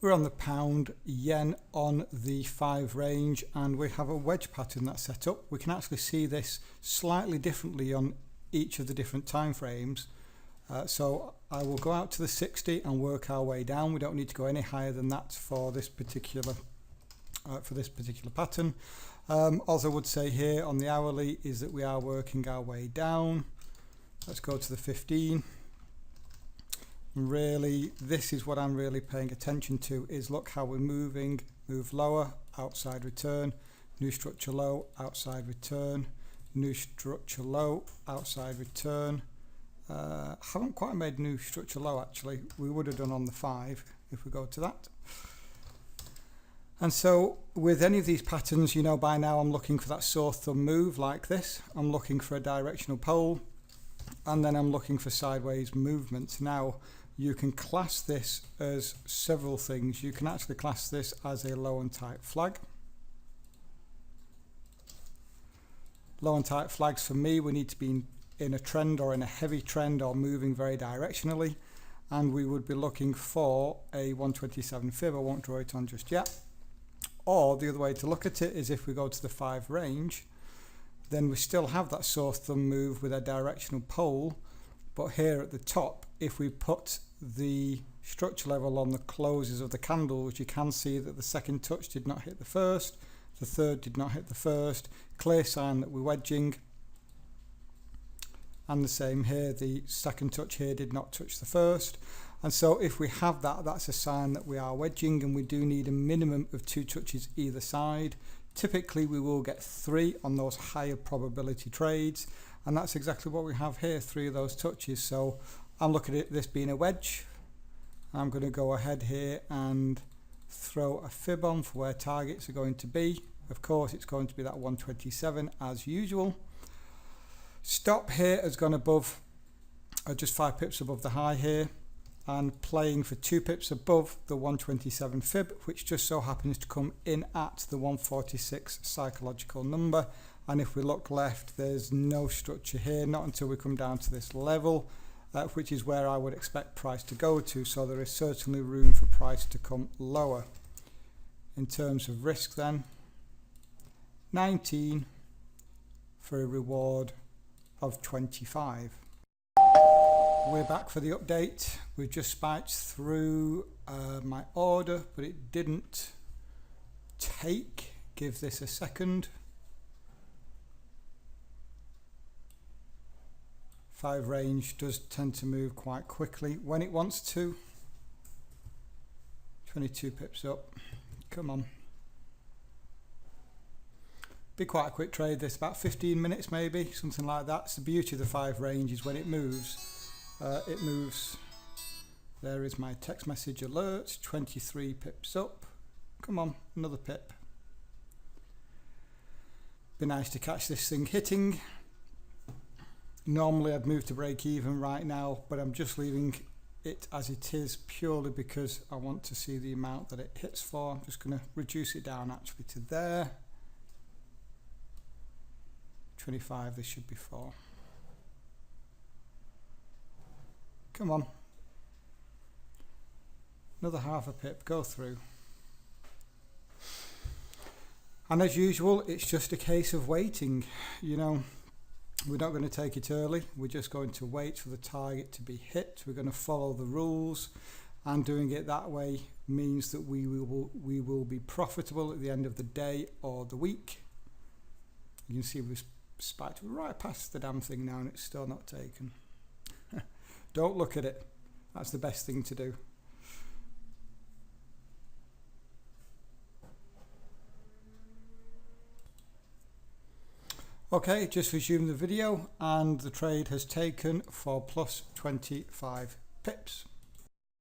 We're on the pound yen on the 5 range, and we have a wedge pattern that's set up. We can actually see this slightly differently on each of the different time frames. So I will go out to the 60 and work our way down. We don't need to go any higher than that for this particular pattern. All I would say here on the hourly is that we are working our way down. Let's go to the 15. Really, this is what I'm really paying attention to, is look how we're moving. Move lower, outside return, new structure low, outside return, new structure low, outside return. Haven't quite made new structure low actually. We would have done on the 5 if we go to that. And so with any of these patterns, you know by now I'm looking for that sore thumb move like this. I'm looking for a directional pole, and then I'm looking for sideways movements. Now you can class this as several things. You can actually class this as a low and tight flag. Low and tight flags for me, we need to be in a trend or in a heavy trend or moving very directionally, and we would be looking for a 127 fib. I won't draw it on just yet. Or the other way to look at it is if we go to the 5 range, then we still have that sore thumb move with a directional pole, but here at the top, if we put the structure level on the closes of the candles, you can see that the second touch did not hit the first, the third did not hit the first, clear sign that we're wedging. And the same here, the second touch here did not touch the first. And so if we have that, that's a sign that we are wedging, and we do need a minimum of 2 touches either side. Typically we will get 3 on those higher probability trades, and that's exactly what we have here, 3 of those touches. So I'm looking at this being a wedge. I'm going to go ahead here and throw a fib on for where targets are going to be. Of course it's going to be that 127 as usual. Stop here has gone above, just 5 pips above the high here, and playing for 2 pips above the 127 fib, which just so happens to come in at the 146 psychological number. And if we look left, there's no structure here, not until we come down to this level, which is where I would expect price to go to. So there is certainly room for price to come lower. In terms of risk then, 19 for a reward of 25. We're back for the update. We've just spiked through my order, but it didn't take. Give this a second. 5 range does tend to move quite quickly when it wants to. 22 pips up. Come on. Be quite a quick trade this, about 15 minutes maybe, something like that. It's the beauty of the 5 range is when it moves. It moves. There is my text message alert. 23 pips up. Come on, another pip. Be nice to catch this thing hitting. Normally I'd move to break even right now, but I'm just leaving it as it is purely because I want to see the amount that it hits for. I'm just going to reduce it down actually to there. 25 this should be for. Come on. Another half a pip, go through. And as usual, it's just a case of waiting. You know, we're not going to take it early. We're just going to wait for the target to be hit. We're going to follow the rules, and doing it that way means that we will be profitable at the end of the day or the week. You can see we've spiked right past the damn thing now and it's still not taken. Don't look at it. That's the best thing to do. Okay, just resumed the video and the trade has taken for plus 25 pips.